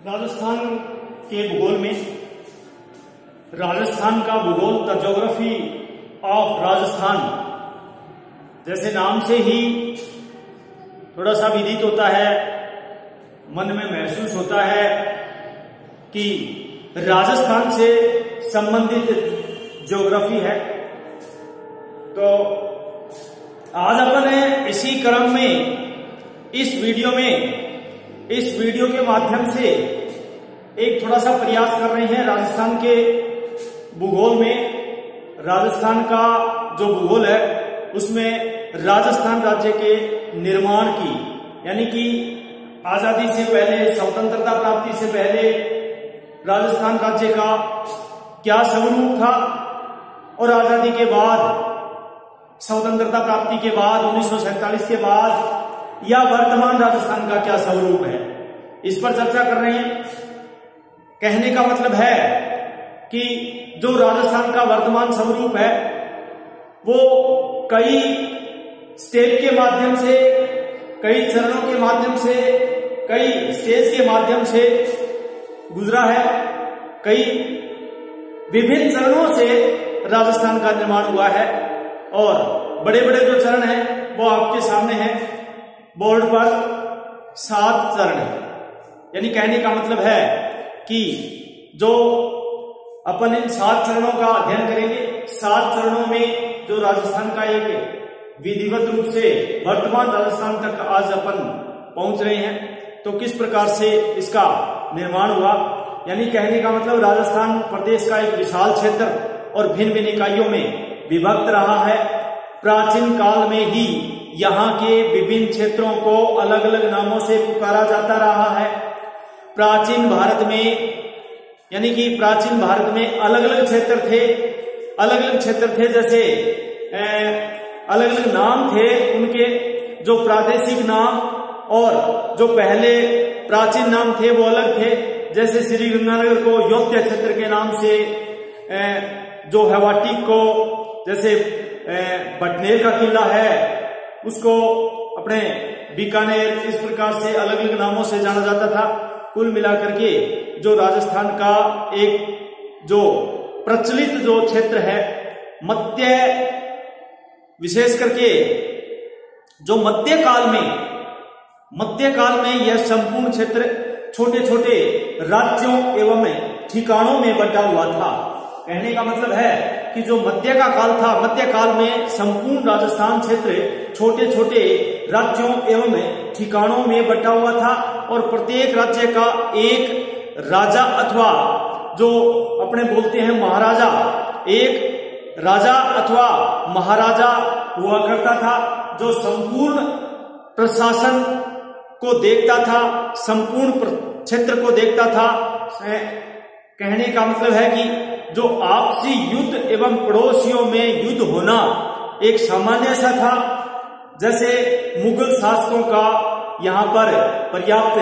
राजस्थान के भूगोल में राजस्थान का भूगोल, द ज्योग्राफी ऑफ राजस्थान, जैसे नाम से ही थोड़ा सा विदित होता है, मन में महसूस होता है कि राजस्थान से संबंधित ज्योग्राफी है। तो आज अपन इसी क्रम में इस वीडियो के माध्यम से एक थोड़ा सा प्रयास कर रहे हैं राजस्थान के भूगोल में। राजस्थान का जो भूगोल है उसमें राजस्थान राज्य के निर्माण की, यानी कि आजादी से पहले, स्वतंत्रता प्राप्ति से पहले राजस्थान राज्य का क्या स्वरूप था और आजादी के बाद, स्वतंत्रता प्राप्ति के बाद, 1947 के बाद या वर्तमान राजस्थान का क्या स्वरूप है, इस पर चर्चा कर रहे हैं। कहने का मतलब है कि जो राजस्थान का वर्तमान स्वरूप है वो कई स्टेप के माध्यम से, कई चरणों के माध्यम से, कई स्टेज के माध्यम से गुजरा है। कई विभिन्न चरणों से राजस्थान का निर्माण हुआ है और बड़े बड़े जो चरण हैं वो आपके सामने हैं बोर्ड पर। 7 चरण है, यानी कहने का मतलब है कि जो अपन इन 7 चरणों का अध्ययन करेंगे, 7 चरणों में जो राजस्थान का एक विधिवत रूप से वर्तमान राजस्थान तक आज अपन पहुंच रहे हैं, तो किस प्रकार से इसका निर्माण हुआ, यानी कहने का मतलब राजस्थान प्रदेश का एक विशाल क्षेत्र और भिन्न भिन्न इकाइयों में विभक्त रहा है। प्राचीन काल में ही यहाँ के विभिन्न क्षेत्रों को अलग अलग नामों से पुकारा जाता रहा है। प्राचीन भारत में, यानी कि प्राचीन भारत में अलग अलग क्षेत्र थे, जैसे अलग अलग नाम थे उनके, जो प्रादेशिक नाम और जो पहले प्राचीन नाम थे वो अलग थे। जैसे श्री गंगानगर को योध्या क्षेत्र के नाम से, जो हवाटी को, जैसे बटनेर का किला है उसको अपने बीकानेर, इस प्रकार से अलग अलग नामों से जाना जाता था। कुल मिलाकर के जो राजस्थान का एक जो प्रचलित जो क्षेत्र है, विशेष करके जो मध्यकाल में यह संपूर्ण क्षेत्र छोटे छोटे राज्यों एवं ठिकानों में बंटा हुआ था। कहने का मतलब है कि जो मध्य का काल था, मध्यकाल में संपूर्ण राजस्थान क्षेत्र छोटे छोटे राज्यों एवं ठिकानों में बंटा हुआ था और प्रत्येक राज्य का एक राजा अथवा जो अपने बोलते हैं महाराजा, एक राजा अथवा महाराजा हुआ करता था, जो संपूर्ण प्रशासन को देखता था, संपूर्ण क्षेत्र को देखता था। कहने का मतलब है कि जो आपसी युद्ध एवं पड़ोसियों में युद्ध होना एक सामान्य सा था। जैसे मुगल शासकों का यहाँ पर पर्याप्त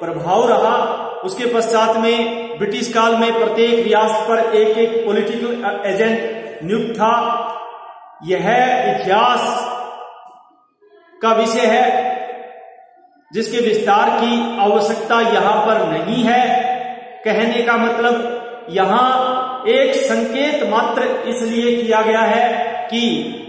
प्रभाव रहा, उसके पश्चात में ब्रिटिश काल में प्रत्येक रियासत पर एक एक पॉलिटिकल एजेंट नियुक्त था। यह इतिहास का विषय है जिसके विस्तार की आवश्यकता यहाँ पर नहीं है। कहने का मतलब यहाँ एक संकेत मात्र इसलिए किया गया है कि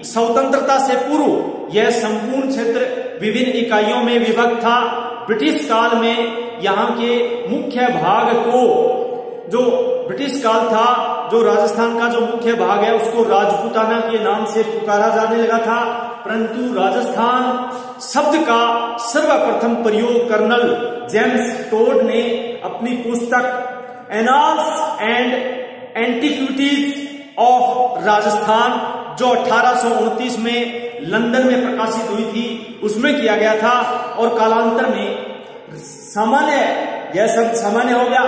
स्वतंत्रता से पूर्व यह संपूर्ण क्षेत्र विभिन्न इकाइयों में विभक्त था। ब्रिटिश काल में यहाँ के मुख्य भाग को, जो ब्रिटिश काल था, जो राजस्थान का जो मुख्य भाग है उसको राजपूताना के नाम से पुकारा जाने लगा था। परंतु राजस्थान शब्द का सर्वप्रथम प्रयोग कर्नल जेम्स टोड ने अपनी पुस्तक annals and antiquities of Rajasthan, जो 1829 में लंदन में प्रकाशित हुई थी, उसमें किया गया था। और कालांतर में यह सब सामान्य हो गया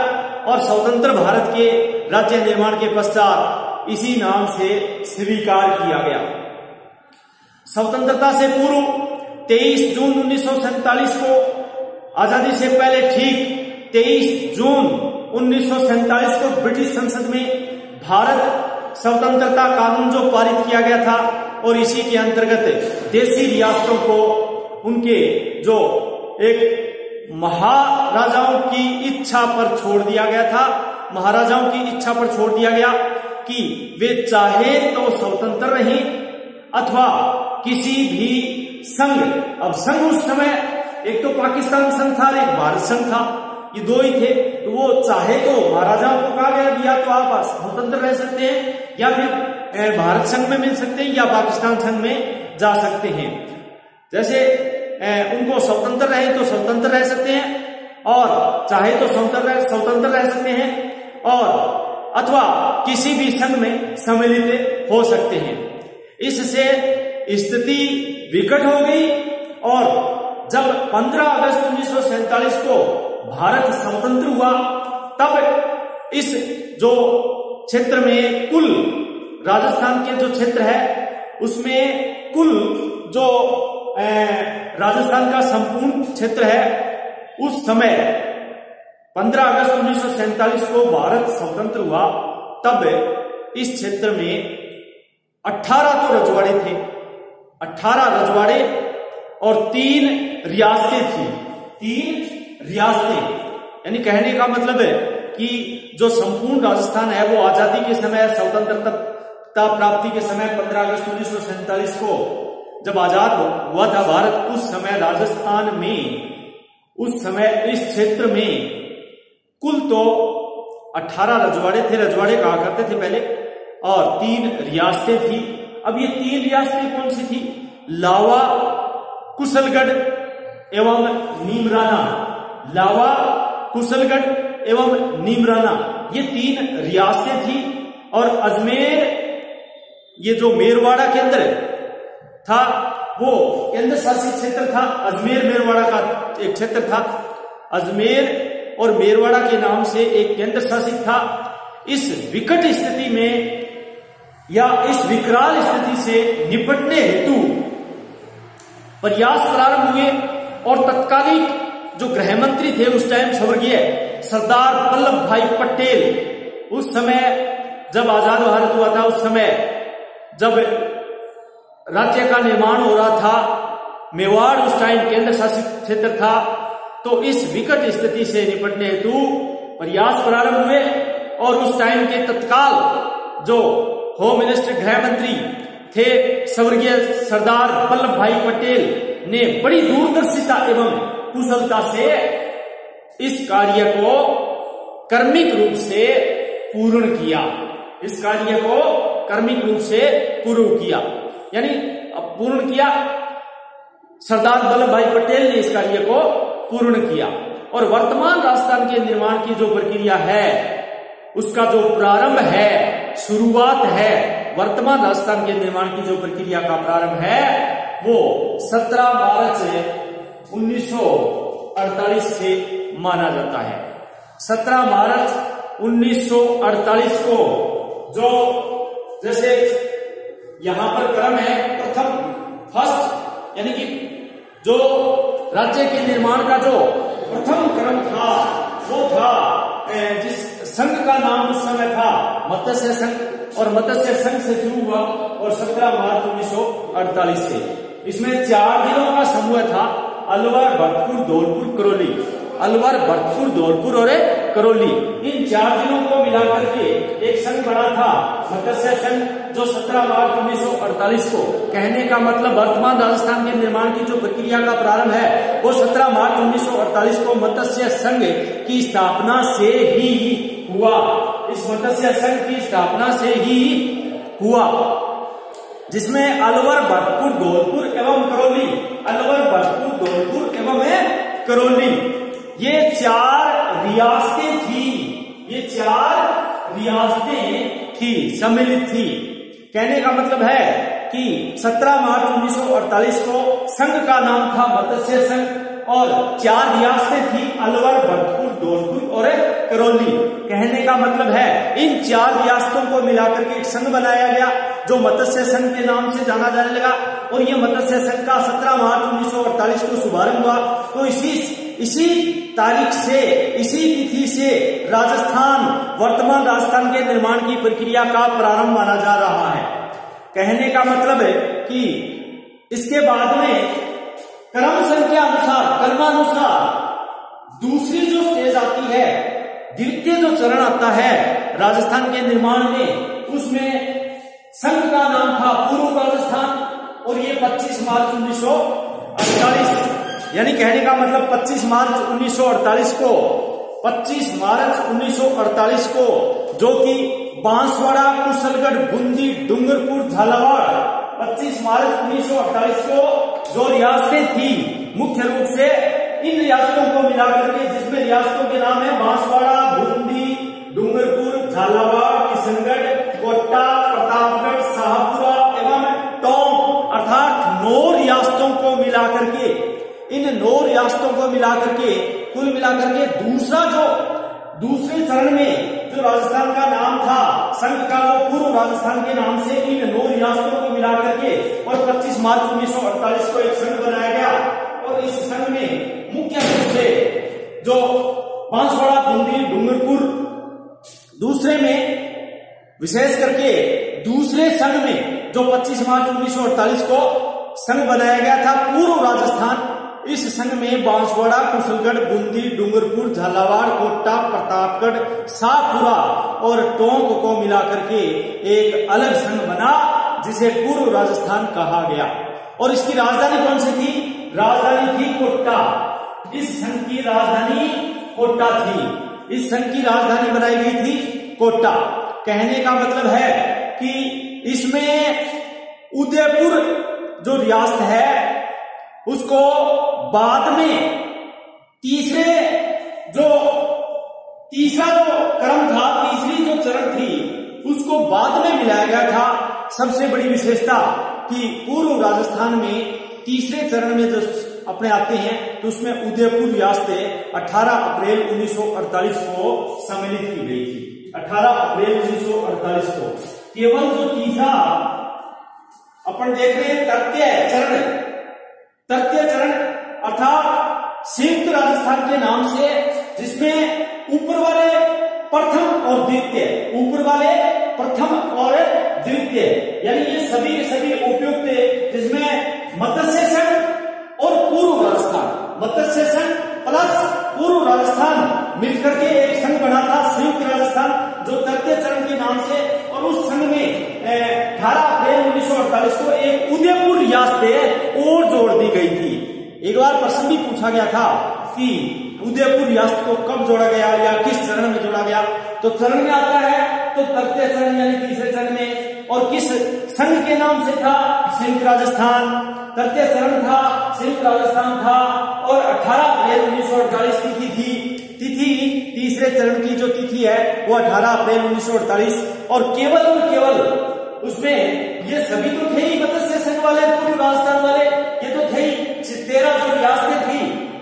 और स्वतंत्र भारत के राज्य निर्माण के पश्चात इसी नाम से स्वीकार किया गया। स्वतंत्रता से पूर्व 23 जून 1947 को, आजादी से पहले ठीक 23 जून 1947 को ब्रिटिश संसद में भारत स्वतंत्रता कानून जो पारित किया गया था और इसी के अंतर्गत देशी रियासतों को उनके जो एक महाराजाओं की इच्छा पर छोड़ दिया गया था। महाराजाओं की इच्छा पर छोड़ दिया गया कि वे चाहे तो स्वतंत्र रहें अथवा किसी भी संघ, अब संघ उस समय एक तो पाकिस्तान संघ था और एक भारत संघ था, ये दो ही थे। तो वो चाहे तो महाराजाओं को कहा गया कि या तो आप स्वतंत्र रह सकते हैं या फिर भारत संघ में मिल सकते हैं या पाकिस्तान संघ में जा सकते हैं। जैसे उनको स्वतंत्र रहे तो स्वतंत्र रह सकते हैं और चाहे तो स्वतंत्र रह सकते हैं और अथवा किसी भी संघ में सम्मिलित हो सकते हैं। इससे स्थिति विकट हो गई और जब 15 अगस्त 1947 को भारत स्वतंत्र हुआ तब इस जो क्षेत्र में कुल राजस्थान के जो क्षेत्र है उसमें कुल जो राजस्थान का संपूर्ण क्षेत्र है उस समय 15 अगस्त 1947 को भारत स्वतंत्र हुआ तब इस क्षेत्र में 18 तो रजवाड़े थे, 18 रजवाड़े और 3 रियासतें थी। 3 रियासतें यानी कहने का मतलब है कि जो संपूर्ण राजस्थान है वो आजादी के समय, स्वतंत्रता प्राप्ति के समय 15 अगस्त 1947 को जब आजाद हुआ था भारत, उस समय राजस्थान में उस समय इस क्षेत्र में कुल तो 18 रजवाड़े थे, रजवाड़े कहा करते थे पहले, और 3 रियासतें थी। अब ये 3 रियासतें कौन सी थी? लावा, कुशलगढ़ एवं नीमराना। लावा, कुशलगढ़ एवं नीमराना ये 3 रियासतें थी। और अजमेर, ये जो मेरवाड़ा केंद्र था वो केंद्र शासित क्षेत्र था। अजमेर मेरवाड़ा का एक क्षेत्र था। अजमेर और मेरवाड़ा के नाम से एक केंद्र शासित था। इस विकट स्थिति में या इस विकराल स्थिति से निपटने हेतु प्रयास प्रारंभ हुए और तत्कालीन जो गृह मंत्री थे उस टाइम स्वर्गीय सरदार वल्लभ भाई पटेल, उस समय जब आजाद भारत हुआ था, उस समय जब राज्य का निर्माण हो रहा था, मेवाड़ उस टाइम केंद्र शासित क्षेत्र था, तो इस विकट स्थिति से निपटने हेतु प्रयास प्रारंभ हुए और उस टाइम के तत्काल जो होम मिनिस्टर, गृह मंत्री थे स्वर्गीय सरदार वल्लभ भाई पटेल ने बड़ी दूरदर्शिता एवं कुशलता से इस कार्य को कर्मिक रूप से पूर्ण किया। इस कार्य को कर्मिक रूप से पूर्ण किया, यानी पूर्ण किया। सरदार वल्लभ भाई पटेल ने इस कार्य को पूर्ण किया और वर्तमान राजस्थान के निर्माण की जो प्रक्रिया है उसका जो प्रारंभ है, शुरुआत है, वर्तमान राजस्थान के निर्माण की जो प्रक्रिया का प्रारंभ है वो 17 मार्च 1948 से माना जाता है। 17 मार्च 1948 को जो जैसे यहां पर क्रम है प्रथम, फर्स्ट, यानी कि जो राज्य के निर्माण का जो प्रथम क्रम था वो था जिस संघ का नाम उस समय था मत्स्य संघ, और मत्स्य संघ से शुरू हुआ और 17 मार्च 1948 से इसमें 4 जिलों का समूह था। अलवर, भरतपुर, धौलपुर, करौली। अलवर, भरतपुर, धौलपुर और करौली, इन 4 जिलों को मिलाकर के एक संघ बना था मत्स्य संघ, जो 17 मार्च 1948 को, कहने का मतलब वर्तमान राजस्थान के निर्माण की जो प्रक्रिया का प्रारंभ है वो 17 मार्च 1948 को मत्स्य संघ की स्थापना से ही हुआ। इस मत्स्य संघ की स्थापना से ही हुआ जिसमें अलवर, भरतपुर, धौलपुर एवं करौली, अलवर, भरतपुर, धौलपुर एवं करौली, ये 4 रियासतें थी। ये 4 रियासतें थी, सम्मिलित थी। कहने का मतलब है कि 17 मार्च 1948 को संघ का नाम था मत्स्य संघ और 4 रियासतें थी, अलवर, भरतपुर, धौलपुर और करौली। कहने का मतलब है इन 4 रियासतों को मिलाकर के एक संघ बनाया गया जो मत्स्य संघ के नाम से जाना जाने लगा और ये मत्स्य संघ का 17 मार्च 1948 को शुभारंभ हुआ। तो इसी तारीख से, इसी तिथि से राजस्थान, वर्तमान राजस्थान के निर्माण की प्रक्रिया का प्रारंभ माना जा रहा है। कहने का मतलब है कि इसके बाद में क्रम संख्या अनुसार, क्रमानुसार दूसरी जो स्टेज आती है, द्वितीय जो चरण आता है राजस्थान के निर्माण में, उसमें संघ का नाम था पूर्व राजस्थान, और ये 25 मार्च 1948, यानी कहने का मतलब 25 मार्च 1948 को 25 मार्च 1948 को जो कि बांसवाड़ा, कुशलगढ़, बूंदी, डूंगरपुर, झालावाड़ 25 मार्च 1948 को जो रियासतें थी, मुख्य रूप से इन रियासतों को मिलाकर के, जिसमें रियासतों के नाम है बांसवाड़ा, बूंदी, डूंगरपुर, झालावाड़, किशनगढ़, कोटा, प्रतापगढ़, शाहपुरा एवं टोंक, अर्थात 9 रियासतों को मिलाकर के, इन 9 रियासतों को मिलाकर के कुल मिलाकर के दूसरे चरण में जो राजस्थान का नाम था संघ का, वो पूर्व राजस्थान के नाम से इन 9 रियासतों को मिलाकर के और 25 मार्च 1948 को एक संघ बनाया गया। और इस संघ में मुख्य रूप से जो बांसवाड़ा, बूंदी, डूंगरपुर, दूसरे में विशेष करके दूसरे संघ में जो 25 मार्च 1948 को संघ बनाया गया था पूर्व राजस्थान, इस संघ में बांसवाड़ा, कुशलगढ़, बूंदी, डूंगरपुर, झालावाड़, कोटा, प्रतापगढ़, शाहपुरा और टोंक को मिलाकर के एक अलग संघ बना, जिसे पूर्व राजस्थान कहा गया। और इसकी राजधानी कौन सी थी? राजधानी थी कोटा। इस संघ की राजधानी कोटा थी। इस संघ की राजधानी बनाई गई थी कोटा। कहने का मतलब है कि इसमें उदयपुर जो रियासत है उसको बाद में तीसरा जो क्रम था, तीसरी जो चरण थी, उसको बाद में मिलाया गया था। सबसे बड़ी विशेषता कि पूर्व राजस्थान में तीसरे चरण में जो अपने आते हैं तो उसमें उदयपुर रियासतें 18 अप्रैल 1948 को सम्मिलित की गई थी। 18 अप्रैल 1948 को केवल जो तीसरा अपन देख रहे हैं तृतीय चरण अर्थात संयुक्त राजस्थान के नाम से, जिसमें ऊपर वाले प्रथम और द्वितीय यानी ये सभी के सभी उपयुक्त, जिसमें मत्स्य संघ और पूर्व राजस्थान, मत्स्य संघ प्लस पूर्व राजस्थान मिलकर के एक संघ बना था संयुक्त राजस्थान, जो तृतीय चरण के नाम से। और उस संघ में 18 अप्रैल 1948 को एक उदयपुर रियासत और जोड़ दी गई थी। एक बार प्रश्न भी पूछा गया था कि उदयपुर रियासत को कब जोड़ा गया या किस चरण में जोड़ा गया, तो चरण में आता है तो तृतीय चरण यानी तीसरे चरण में। और किस संघ के नाम से था? संयुक्त राजस्थान। तृतीय चरण था, संयुक्त राजस्थान था। और 18 अप्रैल 1948 तिथि तीसरे चरण की जो तिथि है वो 18 अप्रैल 1948। और केवल उसमें ये सभी तो थे ही मत्स्य संघ वाले, पूर्व राजस्थान वाले, ये तो थे ही 13 जो रियासतें थी,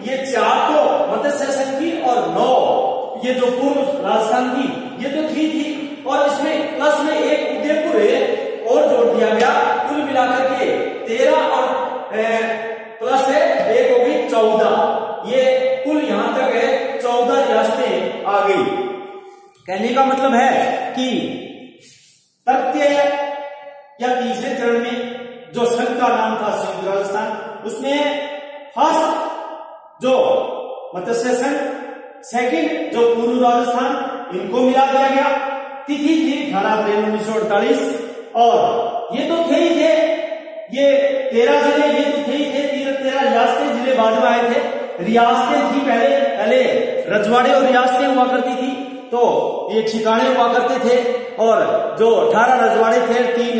ये 4 तो मत्स्य संघ की और 9 ये जो पूर्व राजस्थान की ये तो थी। और इसमें प्लस में एक उदयपुर और जोड़ दिया गया। कुल मिलाकर के 13 और प्लस है 1 हो गई 14। ये कुल यहां तक है 14 रियासतें आ गई। कहने का मतलब है कि तृतीय या तीसरे चरण में जो संघ का नाम था संयुक्त राजस्थान, उसमें फर्स्ट जो मत्स्य संघ, सेकंड जो पूर्व राजस्थान, इनको मिला दिया गया। तिथि थी 18 अप्रैल 1948। और ये तो थे ही थे, ये 13 जिले ये तो थे ही थे, 13 रियासतें, जिले बाद में आए थे। रियासतें थी पहले रजवाड़े और रियासतें हुआ करती थी, तो ये ठिकाने हुआ करते थे। और जो 18 रजवाड़े थे, 3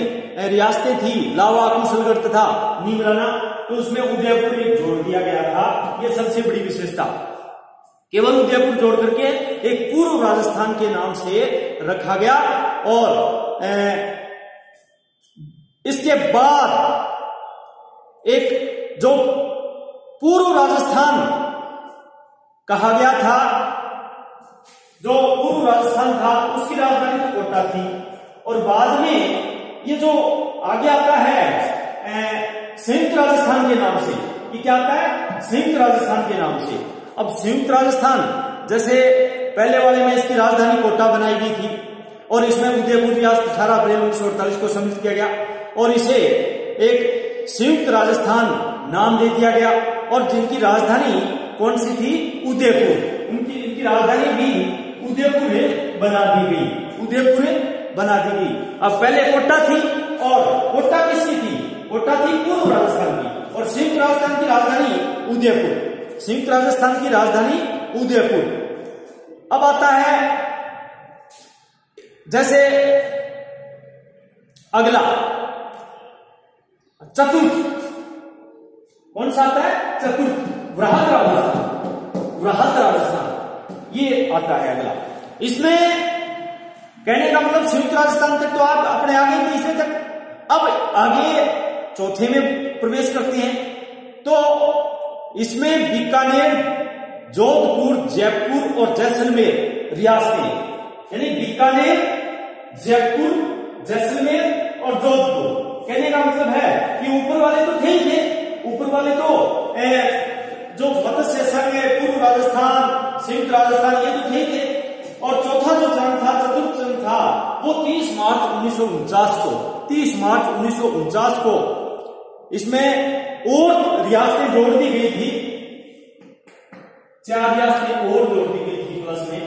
रियासतें थी, लावा, कुशलगढ़ तथा नीमराना, तो उसमें उदयपुर एक जोड़ दिया गया था। ये सबसे बड़ी विशेषता, केवल उदयपुर जोड़ करके एक पूर्व राजस्थान के नाम से रखा गया। और इसके बाद एक जो पूर्व राजस्थान कहा गया था, जो पूर्व राजस्थान था उसकी राजधानी तो कोटा थी। और बाद में ये जो आगे आता है संयुक्त राजस्थान के नाम से, ये क्या आता है? संयुक्त राजस्थान के नाम से। अब संयुक्त राजस्थान जैसे पहले वाले में इसकी राजधानी कोटा बनाई गई थी और इसमें उदयपुर रियासत 18 अप्रैल 1948 को सम्मिलित किया गया और इसे एक संयुक्त राजस्थान नाम दे दिया गया। और जिनकी राजधानी कौन सी थी? उदयपुर। इनकी राजधानी भी उदयपुर बना दी गई, उदयपुर बना दी गई। अब पहले कोटा थी, और कोटा किसकी थी? कोटा थी पूर्व राजस्थान की, और संयुक्त राजस्थान की राजधानी उदयपुर, संयुक्त राजस्थान की राजधानी उदयपुर। अब आता है जैसे अगला चतुर्थ, कौन सा आता है? चतुर्थ, वृहद राजस्थान, वृहद राजस्थान ये आता है अगला। इसमें कहने का मतलब संयुक्त राजस्थान तक तो आप अपने आगे तीसरे तक, अब आगे चौथे में प्रवेश करते हैं। तो इसमें बीकानेर, जोधपुर, जयपुर और जैसलमेर रियासतें, यानी बीकानेर, जयपुर, जैसलमेर और जोधपुर। कहने का मतलब है कि ऊपर वाले तो थे ही थे, ऊपर वाले तो जो मत्स्य संघ है, पूर्व राजस्थान, संयुक्त राजस्थान, ये तो थे ही थे। और चौथा जो चरण था, चतुर्थ चरण था, वो 30 मार्च 1949 को, 30 मार्च 1949 को इसमें और रियासतें जोड़ दी गई थी, 4 रियासतें और जोड़ दी गई थी प्लस में।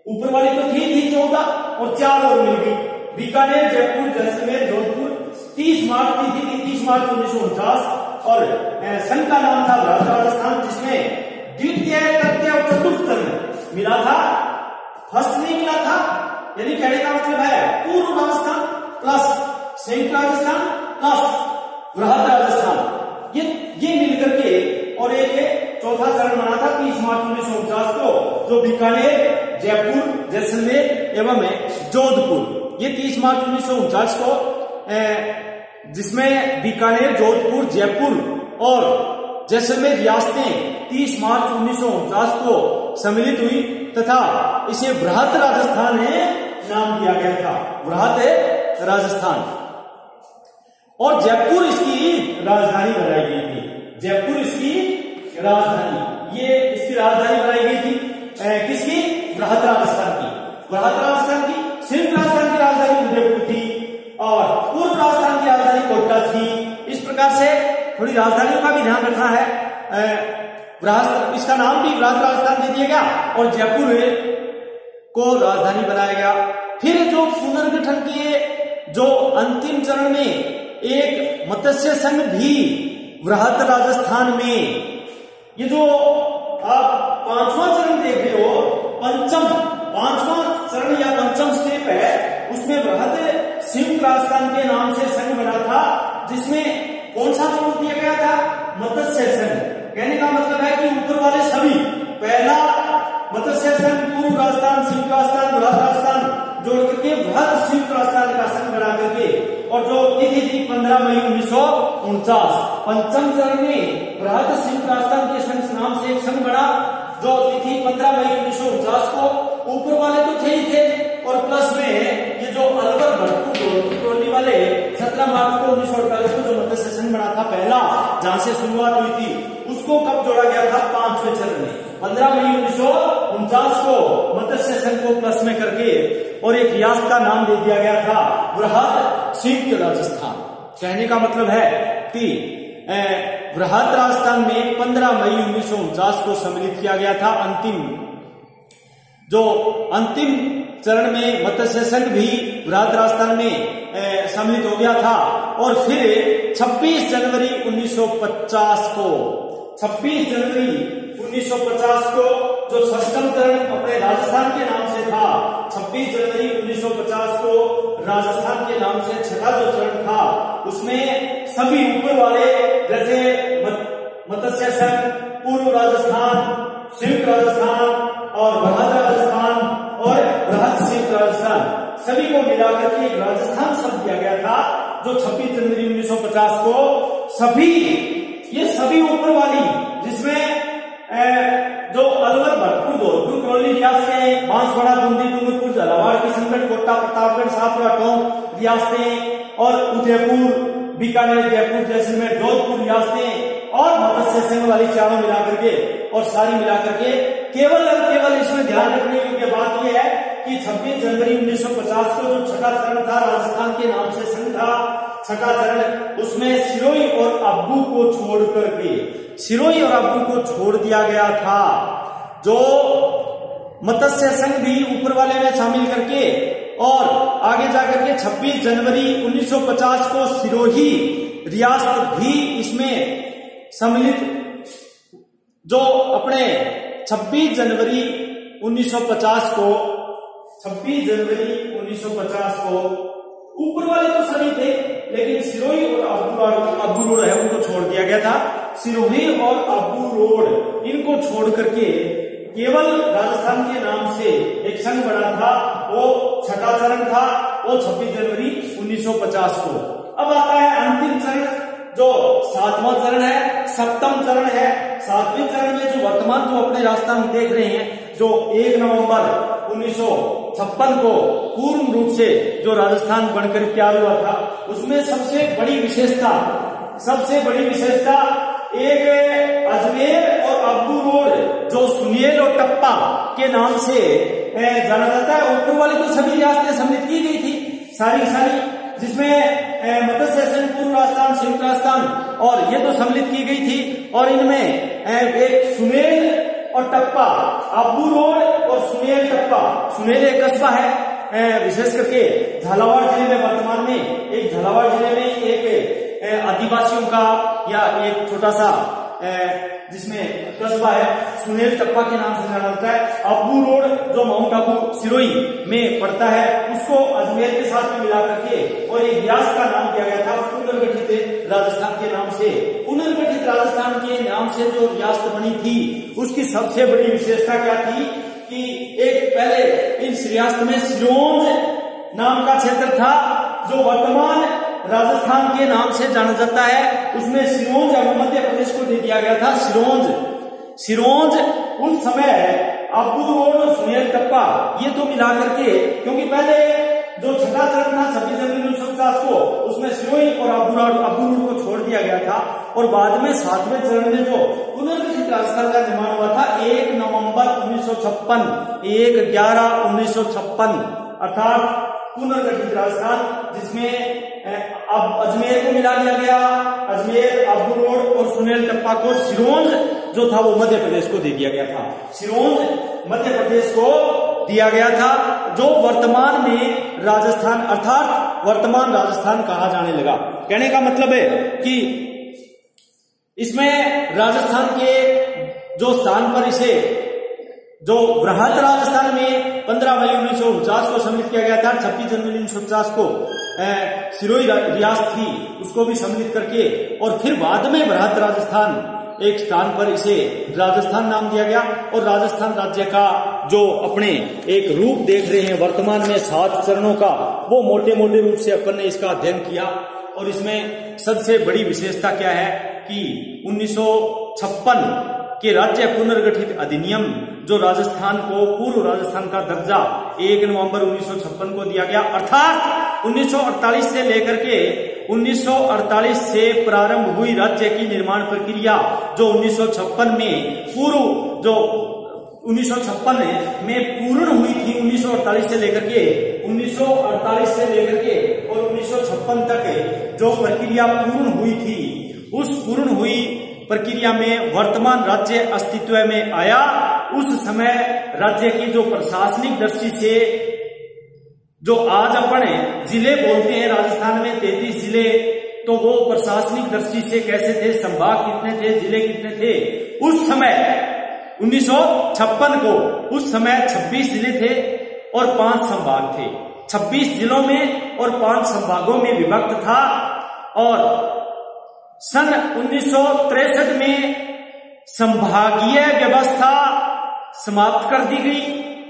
ऊपर वाली तो थी 14 और 4 और मिल गई, बीकानेर, जयपुर, जैसलमेर, जोधपुर। 30 मार्च की थी, 30 मार्च 1949, और संघ का नाम था वृहद राजस्थान, जिसमें द्वितीय, तृतीय और चतुर्थ चरण मिला था, फर्स्ट नहीं मिला था। यानी कहने का मतलब है पूर्व राजस्थान प्लस संयुक्त राजस्थान प्लस वृहद राजस्थान, ये मिलकर के और एक चौथा चरण बना था 30 मार्च 1949 को, जो बीकानेर, जयपुर, जैसलमेर एवं जोधपुर। ये 30 मार्च 1949 को जिसमें बीकानेर, जोधपुर, जयपुर और जैसलमेर रियासतें 30 मार्च 1949 को सम्मिलित हुई, तथा इसे वृहद राजस्थान नाम दिया गया था, वृहद राजस्थान। और जयपुर इसकी राजधानी बनाई गई थी, जयपुर इसकी राजधानी, ये इसकी राजधानी बनाई गई थी किसकी? वृहद राजस्थान की, वृहद राजस्थान की। संयुक्त राजस्थान की राजधानी उदयपुर थी और पूर्व राजस्थान की राजधानी कोटा थी। इस प्रकार से थोड़ी राजधानियों का भी ध्यान रखना है। इसका नाम भी वृहद राजस्थान दे दिया गया और जयपुर को राजधानी बनाया गया। फिर जो पुनर्गठन के जो अंतिम चरण में एक मत्स्य संघ भी वृहद राजस्थान में, ये जो आप 5वां चरण देख रहे हो, पांचवां चरण या पंचम स्टेप है, उसमें वृहद संयुक्त राजस्थान के नाम से संघ बना था, जिसमें कौन सा जोड़ दिया गया था? मत्स्य संघ। कहने का मतलब है कि ऊपर वाले सभी, पहला मत्स्य संघ, पूर्व राजस्थान, संयुक्त राजस्थान, वृहद राजस्थान जोड़ करके वृहद संयुक्त राजस्थान का संघ बना करके, और जो तिथि थी 15 मई 1949, पंचम चरण में वृहद संयुक्त राजस्थान के संघ नाम से एक संघ बना, जो तिथि 15 मई 1949 को। ऊपर वाले तो थे ही थे, और प्लस में ये जो अलवर भरतपुर टोली वाले 17 मार्च को 1948 को जो मत्स्य संघ बना था पहला, जहां से शुरुआत हुई थी, उसको कब जोड़ा गया था? 5वें चरण में 15 मई 1949 को मत्स्य संघ को प्लस में करके और एक रियासत का नाम दे दिया गया था वृहद संयुक्त राजस्थान। कहने का मतलब है कि वृहद राजस्थान में 15 मई 1949 को सम्मिलित किया गया था। अंतिम चरण में मत्स्य संघ भी वृहद राजस्थान में सम्मिलित हो गया था। और फिर 26 जनवरी 1950 को, 26 जनवरी 1950 को जो षष्ठम चरण अपने राजस्थान के नाम से था, 26 जनवरी 1950 को राजस्थान के नाम से छठा जो चरण था, उसमें सभी ऊपर वाले जैसे मत्स्य संघ, पूर्व राजस्थान, संयुक्त राजस्थान और वृहद राजस्थान और वृहद संयुक्त राजस्थान, सभी को मिलाकर के एक राजस्थान शब्द दिया गया था, जो 26 जनवरी 1950 को सभी, ये सभी ऊपर वाली, जिसमें जो अलवर, भरतपुर, धौलपुर, करौली रियासतें, बांसवाड़ा, बूंदी, डूंगरपुर, झालावाड़, किशनगढ़, कोटा, प्रतापगढ़, सातवा, टोंक रियासतें और उदयपुर, बीकानेर, जयपुर, जैसलमेर, जोधपुर रियासतें और मत्स्य संघ वाली चारों मिलाकर के और सारी मिलाकर के केवल इसमें ध्यान रखने योग्य बात यह है कि 26 जनवरी 1950 को जो छठा चरण था राजस्थान के नाम से संघ था, छठा चरण, उसमें सिरोही और अब्बू को छोड़ करके, सिरोही और अब्बू को छोड़ दिया गया था। जो मत्स्य संघ भी ऊपर वाले में शामिल करके और आगे जाकर के 26 जनवरी 1950 को सिरोही रियासत भी इसमें सम्मिलित, जो अपने 26 जनवरी 1950 को 26 जनवरी 1950 को ऊपर वाले तो सभी थे, लेकिन सिरोही और अब्बू रोड है उनको छोड़ दिया गया था। सिरोही और अब्बू रोड इनको छोड़ करके केवल राजस्थान के नाम से एक संघ बना था, वो छठा चरण था, वो 26 जनवरी 1950 को। अब आता है अंतिम चरण, जो 7वां चरण है, सप्तम चरण है। 7वें चरण में जो वर्तमान जो अपने राजस्थान देख रहे हैं, जो 1 नवंबर 1956 को पूर्ण रूप से जो राजस्थान बनकर तैयार हुआ था, उसमें सबसे बड़ी विशेषता एक अजमेर और अब्बू रोड जो सुनियल और टप्पा के नाम से जाना जाता है। ऊपर वाली तो सभी रियासतें सम्मिलित की गई थी सारी, जिसमें मत्स्य संघ, पूर्व राजस्थान, संयुक्त राजस्थान और ये तो सम्मिलित की गई थी। और इनमें एक सुनेल और टप्पा, अब्बू रोड और सुनेल टप्पा। सुनेल एक कस्बा है, विशेष करके झालावाड़ जिले में, वर्तमान में एक झालावाड़ जिले में एक आदिवासियों का या एक छोटा सा जिसमें कस्बा है, सुनेल टप्पा के नाम से जाना जाता है। अब्बू रोड जो माउंट आबू सिरोही में पड़ता है, उसको अजमेर के साथ में मिला करके और एक रियासत का नाम दिया गया था पुनर्गठित राजस्थान के नाम से। पुनर्गठित राजस्थान के नाम से जो रियासत बनी थी, उसकी सबसे बड़ी विशेषता क्या थी कि एक पहले इस रियासत में सिरोंज नाम का क्षेत्र था, जो वर्तमान राजस्थान के नाम से जाना जाता है। उसमें सिरोंज मध्य प्रदेश को दे दिया गया था। सिरोंज उस समय अब्बू रोड और सुनेल टप्पा ये तो मिला करके, क्योंकि पहले जो छठा चरण था 26 जनवरी 1950 को, उसमें सिरोही और अब्बू रोड को छोड़ दिया गया था। और बाद में 7वें चरण में जो पुनर्गठित राजस्थान का निर्माण हुआ था 1 नवंबर 1956, 1/11/1956, अर्थात पुनर्गठित राजस्थान, जिसमें अब अजमेर को मिला दिया गया, अजमेर, अब्बू रोड और सुनेल टप्पा को। सिरोंज जो था वो मध्य प्रदेश को दे दिया गया था। सिरोंज मध्य प्रदेश को दिया गया था, जो वर्तमान में राजस्थान अर्थात वर्तमान राजस्थान कहा जाने लगा। कहने का मतलब है कि इसमें राजस्थान के जो स्थान पर इसे जो बृहद राजस्थान में 15 मई 1949 को सम्मिलित किया गया था, 26 जनवरी 1950 को सिरोही रियासत थी, उसको भी सम्मिलित करके और फिर बाद में बृहद राजस्थान एक स्थान पर इसे राजस्थान नाम दिया गया। और राजस्थान राज्य का जो अपने एक रूप देख रहे हैं वर्तमान में 7 चरणों का, वो मोटे मोटे रूप से अपन ने इसका अध्ययन किया। और इसमें सबसे बड़ी विशेषता क्या है कि 1956 के राज्य पुनर्गठित अधिनियम जो राजस्थान को पूर्व राजस्थान का दर्जा 1 नवंबर 1956 को दिया गया, अर्थात 1948 से लेकर के 1948 से प्रारंभ हुई राज्य की निर्माण प्रक्रिया जो 1956 में पूर्ण हुई थी। 1948 से लेकर के 1948 से लेकर के और 1956 तक जो प्रक्रिया पूर्ण हुई थी, उस पूर्ण हुई प्रक्रिया में वर्तमान राज्य अस्तित्व में आया। उस समय राज्य की जो प्रशासनिक दृष्टि से जो आज अपन जिले बोलते हैं राजस्थान में 33 जिले, तो वो प्रशासनिक दृष्टि से कैसे थे, संभाग कितने थे, जिले कितने थे उस समय 1956 को, उस समय 26 जिले थे और 5 संभाग थे। 26 जिलों में और 5 संभागों में विभक्त था। और सन 1963 में संभागीय व्यवस्था समाप्त कर दी गई,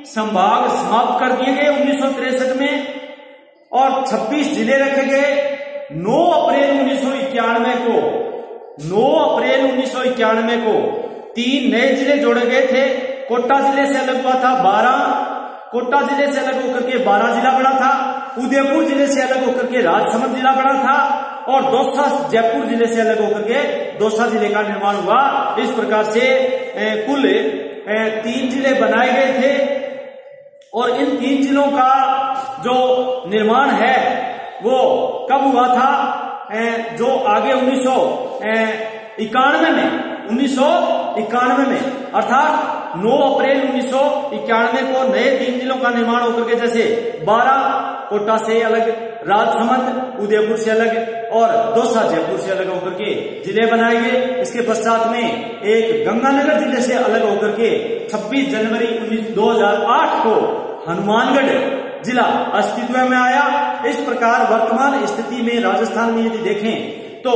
संभाग समाप्त कर दिए गए 1963 में और 26 जिले रखे गए। 9 अप्रैल 1991 को 3 नए जिले जोड़े गए थे। कोटा जिले से अलग हुआ था 12, कोटा जिले से अलग होकर के 12 जिला बना था। उदयपुर जिले से अलग होकर के राजसमंद जिला बना था और दौसा जयपुर जिले से अलग होकर के दौसा जिले का निर्माण हुआ। इस प्रकार से कुल 3 जिले बनाए गए थे और इन 3 जिलों का जो निर्माण है वो कब हुआ था जो आगे 1991 में अर्थात 9 अप्रैल 1991 को नए 3 जिलों का निर्माण होकर के, जैसे 12 कोटा से अलग, राजसमंद उदयपुर से अलग और दौसा जयपुर से अलग होकर के जिले बनाए गए। इसके पश्चात में एक गंगानगर जिले से अलग होकर के 26 जनवरी 2008 को हनुमानगढ़ जिला अस्तित्व में आया। इस प्रकार वर्तमान स्थिति में राजस्थान में यदि देखें तो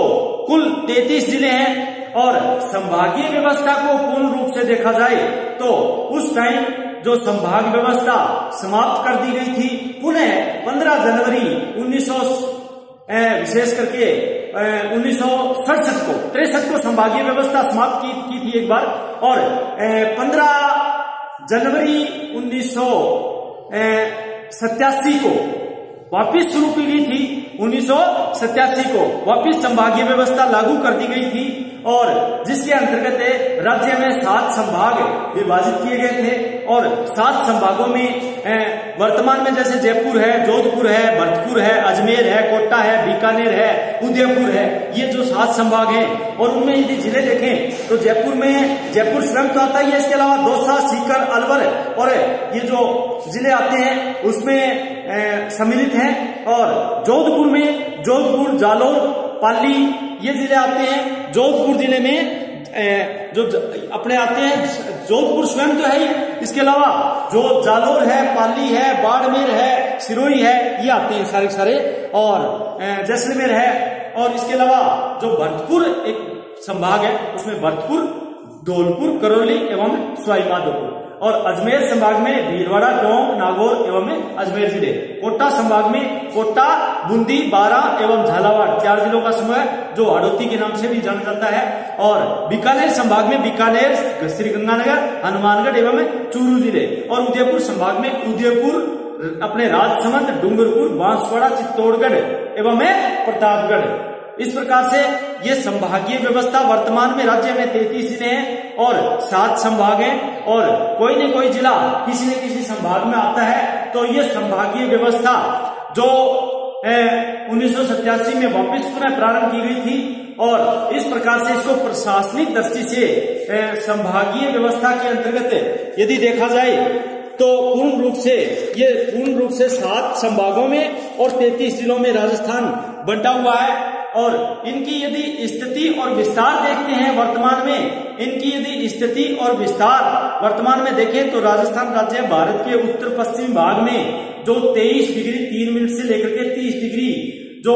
कुल 33 जिले हैं और संभागीय व्यवस्था को पूर्ण रूप से देखा जाए तो उस टाइम जो संभाग व्यवस्था समाप्त कर दी गई थी, पुनः 15 जनवरी 1963 को संभागीय व्यवस्था समाप्त की थी एक बार, और 15 जनवरी 1987 को वापिस शुरू की गई थी। 1987 को वापिस संभागीय व्यवस्था लागू कर दी गई थी और जिसके अंतर्गत राज्य में 7 संभाग विभाजित किए गए थे और 7 संभागों में वर्तमान में जैसे जयपुर है, जोधपुर है, भरतपुर है, अजमेर है, कोटा है, बीकानेर है, उदयपुर है, ये जो 7 संभाग हैं। और उनमें यदि जिले देखें तो जयपुर स्वयं तो आता ही है, इसके अलावा दौसा, सीकर, अलवर और ये जो जिले आते हैं उसमें सम्मिलित हैं। और जोधपुर, जालौर, पाली ये जिले आते हैं। जोधपुर जिले में जो अपने आते हैं, जोधपुर स्वयं तो है ही, इसके अलावा जो जालौर है, पाली है, बाड़मेर है, सिरोही है, ये आते हैं सारे और जैसलमेर है। और इसके अलावा जो भरतपुर एक संभाग है उसमें भरतपुर, धौलपुर, करौली एवं सवाई माधोपुर। और अजमेर संभाग में भीलवाड़ा, टोंक, नागौर एवं अजमेर जिले। कोटा संभाग में कोटा, बूंदी, बारां एवं झालावाड़ 4 जिलों का समूह है जो हाड़ौती के नाम से भी जाना जाता है। और बीकानेर संभाग में बीकानेर, श्रीगंगानगर, हनुमानगढ़ एवं चूरू जिले। और उदयपुर संभाग में उदयपुर, अपने राजसमंद, डूंगरपुर, बांसवाड़ा, चित्तौड़गढ़ एवं प्रतापगढ़। इस प्रकार से ये संभागीय व्यवस्था वर्तमान में राज्य में 33 जिले हैं और 7 संभाग हैं और कोई न कोई जिला किसी न किसी संभाग में आता है। तो ये संभागीय व्यवस्था जो 1987 में वापस पुनः प्रारंभ की गई थी और इस प्रकार से इसको प्रशासनिक दृष्टि से संभागीय व्यवस्था के अंतर्गत यदि देखा जाए तो पूर्ण रूप से 7 संभागों में और 33 जिलों में राजस्थान बंटा हुआ है। और इनकी यदि स्थिति और विस्तार देखते हैं वर्तमान में, इनकी यदि स्थिति और विस्तार वर्तमान में देखें तो राजस्थान राज्य भारत के उत्तर पश्चिम भाग में जो 23 डिग्री 3 मिनट से लेकर के 30 डिग्री जो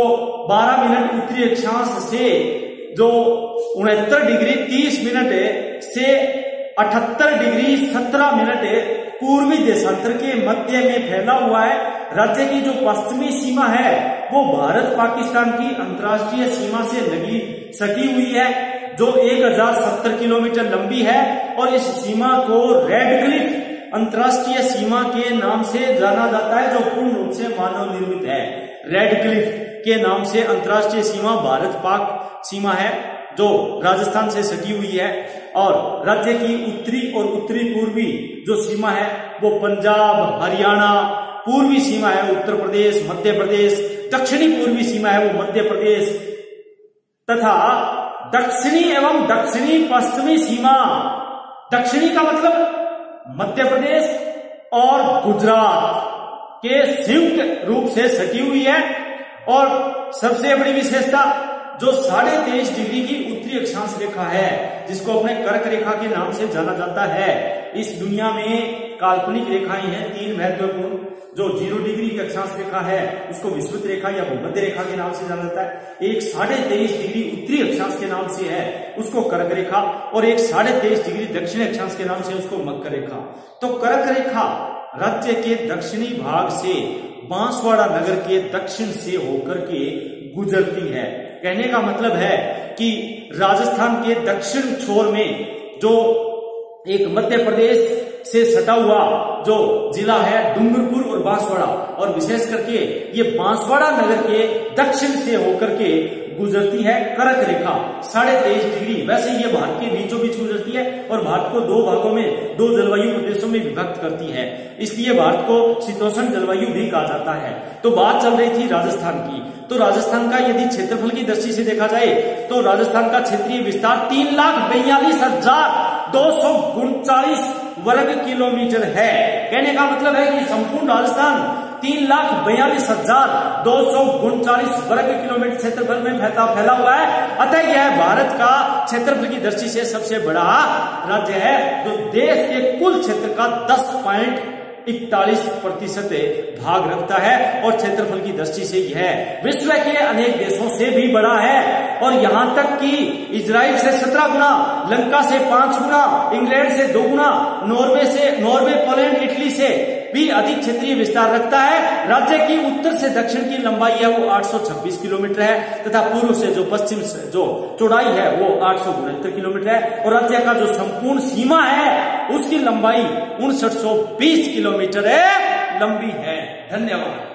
12 मिनट उत्तरी अक्षांश से जो 69 डिग्री 30 मिनट से 78 डिग्री 17 मिनट पूर्वी देशांतर के मध्य में फैला हुआ है। राज्य की जो पश्चिमी सीमा है वो भारत पाकिस्तान की अंतर्राष्ट्रीय सीमा से सटी हुई है जो 1070 किलोमीटर लंबी है और इस सीमा को रेड क्लिफ अंतर्राष्ट्रीय सीमा के नाम से जाना जाता है जो पूर्ण रूप से मानव निर्मित है। रेड क्लिफ के नाम से अंतर्राष्ट्रीय सीमा भारत पाक सीमा है जो राजस्थान से सटी हुई है। और राज्य की उत्तरी और उत्तरी पूर्वी जो सीमा है वो पंजाब, हरियाणा, पूर्वी सीमा है उत्तर प्रदेश, मध्य प्रदेश, दक्षिणी पूर्वी सीमा है वो मध्य प्रदेश तथा दक्षिणी एवं दक्षिणी पश्चिमी सीमा, दक्षिणी का मतलब मध्य प्रदेश और गुजरात के संयुक्त रूप से सटी हुई है। और सबसे बड़ी विशेषता जो 23.5 डिग्री की उत्तरी अक्षांश रेखा है जिसको अपने कर्क रेखा के नाम से जाना जाता है। इस दुनिया में काल्पनिक रेखाएं हैं 3 महत्वपूर्ण। जो 0 डिग्री की अक्षांश रेखा है उसको विषुवत रेखा या भूमध्य रेखा के नाम से जाना जाता है। एक 23.5 डिग्री उत्तरी अक्षांश के नाम से है उसको कर्क रेखा और एक 23.5 डिग्री दक्षिणी अक्षांश के नाम से उसको मकर रेखा। तो कर्क रेखा राज्य के दक्षिणी भाग से बांसवाड़ा नगर के दक्षिण से होकर के गुजरती है। कहने का मतलब है कि राजस्थान के दक्षिण छोर में जो एक मध्य प्रदेश से सटा हुआ जो जिला है डूंगरपुर और बांसवाड़ा और विशेष करके ये बांसवाड़ा नगर के दक्षिण से होकर के गुजरती है कर्क रेखा 23.5 डिग्री। वैसे ये भारत के बीचों बीच गुजरती है और भारत को 2 भागों में 2 जलवायु प्रदेशों में में विभक्त करती है, इसलिए भारत को शीतोष्ण जलवायु भी कहा जाता है। तो बात चल रही थी राजस्थान की। तो राजस्थान का यदि क्षेत्रफल की दृष्टि से देखा जाए तो राजस्थान का क्षेत्रीय विस्तार 3,42,239 वर्ग किलोमीटर है। कहने का मतलब है कि संपूर्ण राजस्थान 3,42,239 वर्ग किलोमीटर क्षेत्रफल में फैला हुआ है। अतः यह भारत का क्षेत्रफल की दृष्टि से सबसे बड़ा राज्य है, जो देश के कुल क्षेत्र का 10.41% भाग रखता है और क्षेत्रफल की दृष्टि से यह विश्व के अनेक देशों से भी बड़ा है। और यहां तक कि इजराइल से 17 गुना, लंका से 5 गुना, इंग्लैंड से 2 गुना, नॉर्वे, पोलैंड, इटली से भी अधिक क्षेत्रीय विस्तार रखता है। राज्य की उत्तर से दक्षिण की लंबाई है वो 826 किलोमीटर है तथा पूर्व से जो पश्चिम से जो चौड़ाई है वो 869 किलोमीटर है। और राज्य का जो संपूर्ण सीमा है उसकी लंबाई 5920 किलोमीटर है लंबी है। धन्यवाद।